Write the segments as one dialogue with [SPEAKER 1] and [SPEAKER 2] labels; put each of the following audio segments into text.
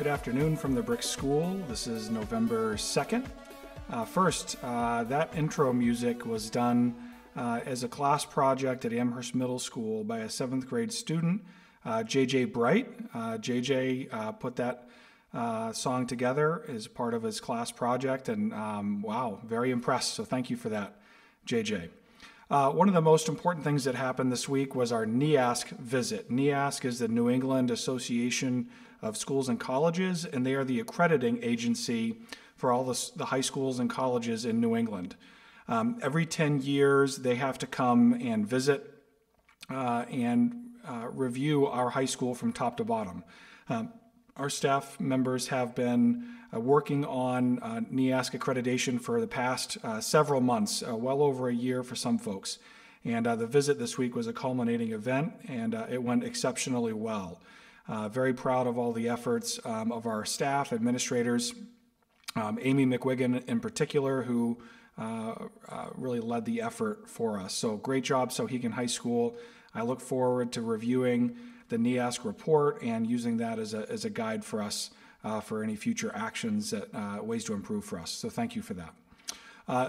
[SPEAKER 1] Good afternoon from the Brick School. This is November 2nd. That intro music was done as a class project at Amherst Middle School by a 7th grade student, JJ Bright. JJ put that song together as part of his class project, and wow, very impressed. So thank you for that, JJ. One of the most important things that happened this week was our NEASC visit. NEASC is the New England Association of Schools and Colleges, and they are the accrediting agency for all the high schools and colleges in New England. Every 10 years, they have to come and visit and review our high school from top to bottom. Our staff members have been working on NEASC accreditation for the past several months, well over a year for some folks. And the visit this week was a culminating event, and it went exceptionally well. Very proud of all the efforts of our staff, administrators, Amy McWiggin in particular, who really led the effort for us. So great job, Sohegan High School. I look forward to reviewing the NEASC report and using that as a guide for us for any future actions, ways to improve for us. So thank you for that.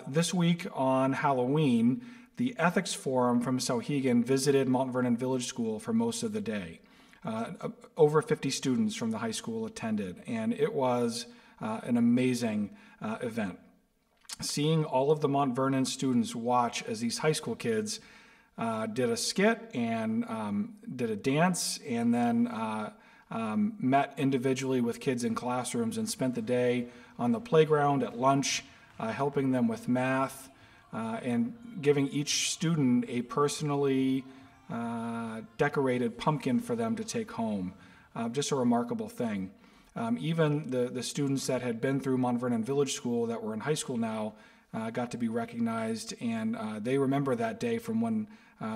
[SPEAKER 1] This week on Halloween, the Ethics Forum from Sohegan visited Mount Vernon Village School for most of the day. Over 50 students from the high school attended, and it was an amazing event. Seeing all of the Mount Vernon students watch as these high school kids did a skit and did a dance, and then met individually with kids in classrooms and spent the day on the playground at lunch, helping them with math, and giving each student a personally decorated pumpkin for them to take home. Just a remarkable thing. Even the students that had been through Mount Vernon Village School that were in high school now got to be recognized, and they remember that day from when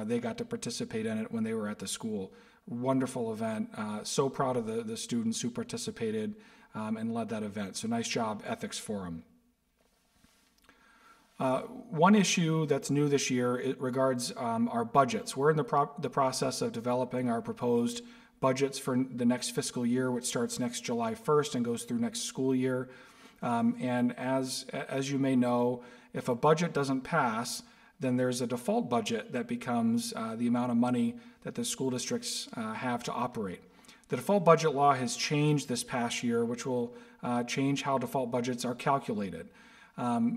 [SPEAKER 1] they got to participate in it when they were at the school. Wonderful event. So proud of the students who participated and led that event. So nice job, Ethics Forum. One issue that's new this year, it regards our budgets. We're in the process of developing our proposed budgets for the next fiscal year, which starts next July 1st and goes through next school year. And as you may know, if a budget doesn't pass, then there's a default budget that becomes the amount of money that the school districts have to operate. The default budget law has changed this past year, which will change how default budgets are calculated.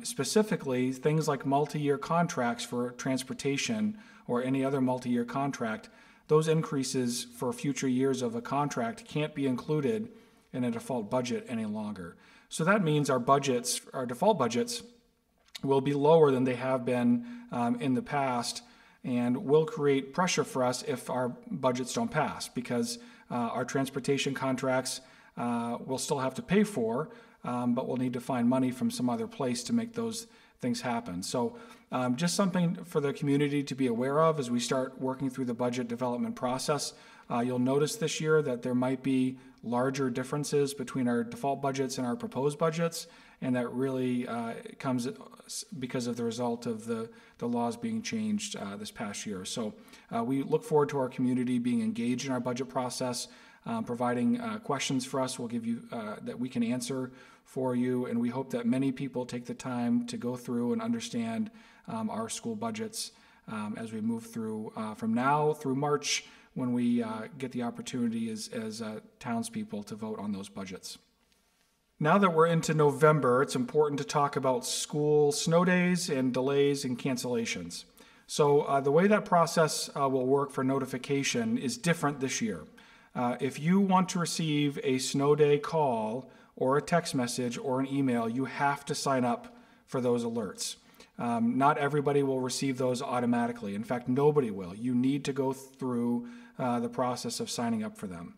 [SPEAKER 1] Specifically, things like multi-year contracts for transportation or any other multi-year contract, those increases for future years of a contract can't be included in a default budget any longer. So that means our default budgets, will be lower than they have been in the past, and will create pressure for us if our budgets don't pass, because our transportation contracts we'll still have to pay for, but we'll need to find money from some other place to make those things happen. So just something for the community to be aware of as we start working through the budget development process. You'll notice this year that there might be larger differences between our default budgets and our proposed budgets, and that really comes because of the result of the laws being changed this past year. So we look forward to our community being engaged in our budget process, providing questions for us. We'll give you that we can answer for you, and we hope that many people take the time to go through and understand our school budgets as we move through from now through March, when we get the opportunity as townspeople to vote on those budgets. Now that we're into November, it's important to talk about school snow days and delays and cancellations. So the way that process will work for notification is different this year. If you want to receive a snow day call or a text message or an email, you have to sign up for those alerts. Not everybody will receive those automatically. In fact, nobody will. You need to go through the process of signing up for them.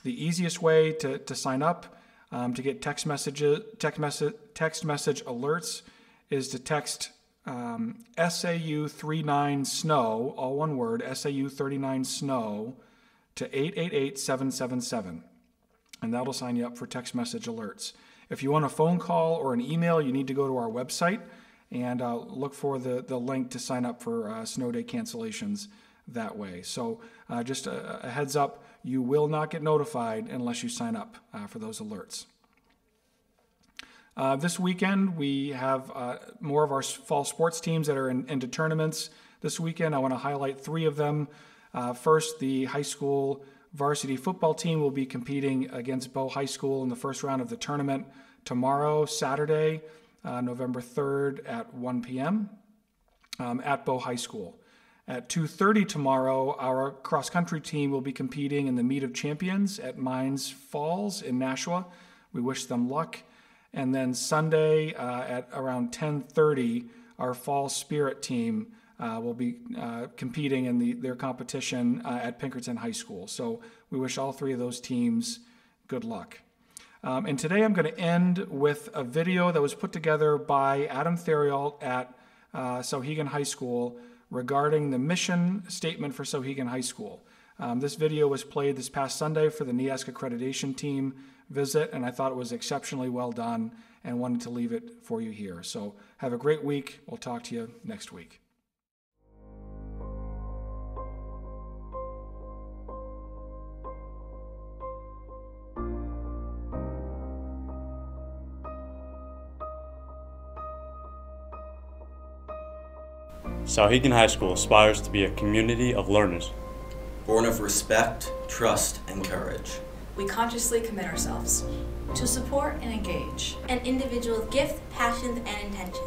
[SPEAKER 1] The easiest way to sign up to get text message alerts is to text SAU39SNOW, all one word, SAU39SNOW, to 888-777, and that'll sign you up for text message alerts. If you want a phone call or an email, you need to go to our website and look for the link to sign up for snow day cancellations that way. So just a heads up, you will not get notified unless you sign up for those alerts. This weekend, we have more of our fall sports teams that are into tournaments. This weekend, I want to highlight 3 of them. First, the high school varsity football team will be competing against Bow High School in the first round of the tournament tomorrow, Saturday, November 3rd at 1 p.m. At Bow High School. At 2:30 tomorrow, our cross-country team will be competing in the Meet of Champions at Mines Falls in Nashua. We wish them luck. And then Sunday at around 10:30, our Fall Spirit team will be competing in their competition at Pinkerton High School. So we wish all 3 of those teams good luck. And today I'm going to end with a video that was put together by Adam Theriault at Souhegan High School regarding the mission statement for Souhegan High School. This video was played this past Sunday for the NEASC accreditation team visit, and I thought it was exceptionally well done and wanted to leave it for you here. So have a great week. We'll talk to you next week.
[SPEAKER 2] Souhegan High School aspires to be a community of learners.
[SPEAKER 3] Born of respect, trust, and courage.
[SPEAKER 4] We consciously commit ourselves
[SPEAKER 5] to support and engage
[SPEAKER 6] an individual's gifts, passions, and intention.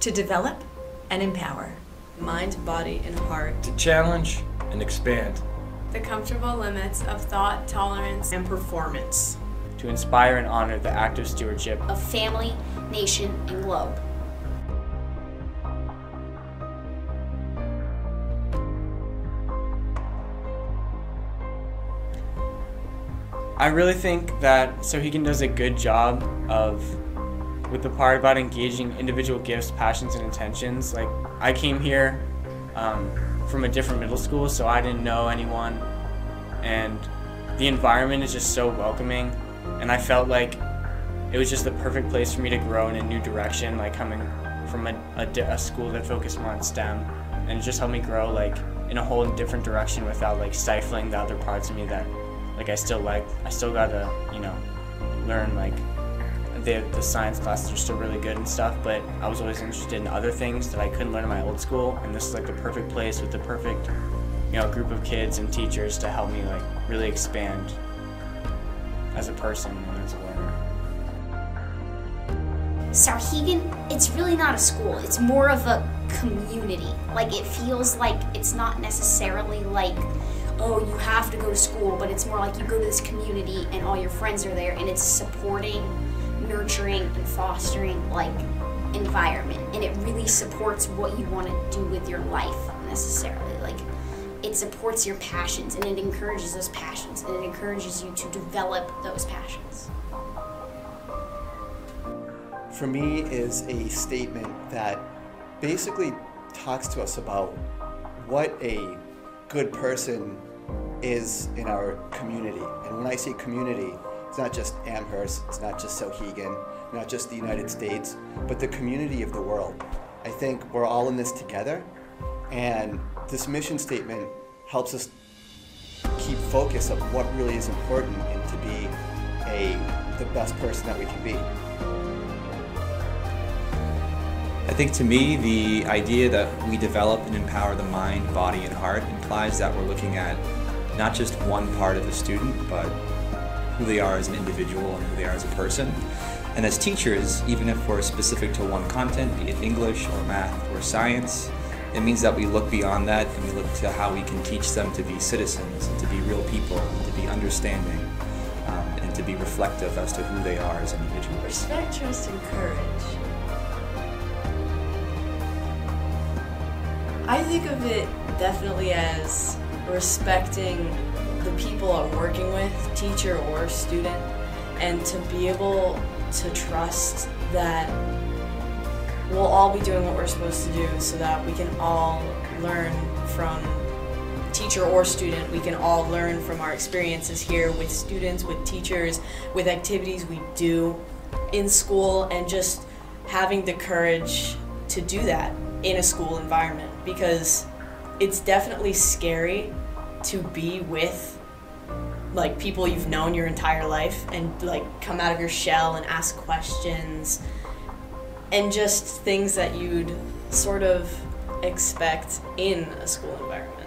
[SPEAKER 4] To develop and empower
[SPEAKER 5] mind, body, and heart.
[SPEAKER 7] To challenge and expand
[SPEAKER 8] the comfortable limits of thought, tolerance,
[SPEAKER 4] and performance.
[SPEAKER 9] To inspire and honor the active stewardship
[SPEAKER 6] of family, nation, and globe.
[SPEAKER 9] I really think that Souhegan does a good job with the part about engaging individual gifts, passions, and intentions. Like, I came here from a different middle school, so I didn't know anyone, and the environment is just so welcoming, and I felt like it was just the perfect place for me to grow in a new direction, like coming from a school that focused more on STEM, and it just helped me grow like in a whole different direction without like stifling the other parts of me that I still gotta, learn, like, the science classes are still really good and stuff, but I was always interested in other things that I couldn't learn in my old school, and this is like the perfect place with the perfect, group of kids and teachers to help me like really expand as a person and as a learner.
[SPEAKER 6] Souhegan, it's really not a school, it's more of a community. Like, it feels like it's not necessarily like, oh, you have to go to school, but it's more like you go to this community and all your friends are there, and it's supporting, nurturing, and fostering like environment, and it really supports what you want to do with your life necessarily. Like, it supports your passions, and it encourages those passions, and it encourages you to develop those passions.
[SPEAKER 10] For me, is a statement that basically talks to us about what a good person is in our community. And when I say community, it's not just Amherst, it's not just Souhegan, not just the United States, but the community of the world. I think we're all in this together, and this mission statement helps us keep focus of what really is important and to be the best person that we can be.
[SPEAKER 11] I think to me, the idea that we develop and empower the mind, body, and heart implies that we're looking at not just one part of the student, but who they are as an individual and who they are as a person. And as teachers, even if we're specific to one content, be it English or math or science, it means that we look beyond that and we look to how we can teach them to be citizens and to be real people and to be understanding and to be reflective as to who they are as individuals.
[SPEAKER 5] Respect, trust, and courage. I think of it definitely as respecting the people I'm working with, teacher or student, and to be able to trust that we'll all be doing what we're supposed to do so that we can all learn from teacher or student. We can all learn from our experiences here with students, with teachers, with activities we do in school, and just having the courage to do that in a school environment, because it's definitely scary to be with like people you've known your entire life and like come out of your shell and ask questions and just things that you'd sort of expect in a school environment.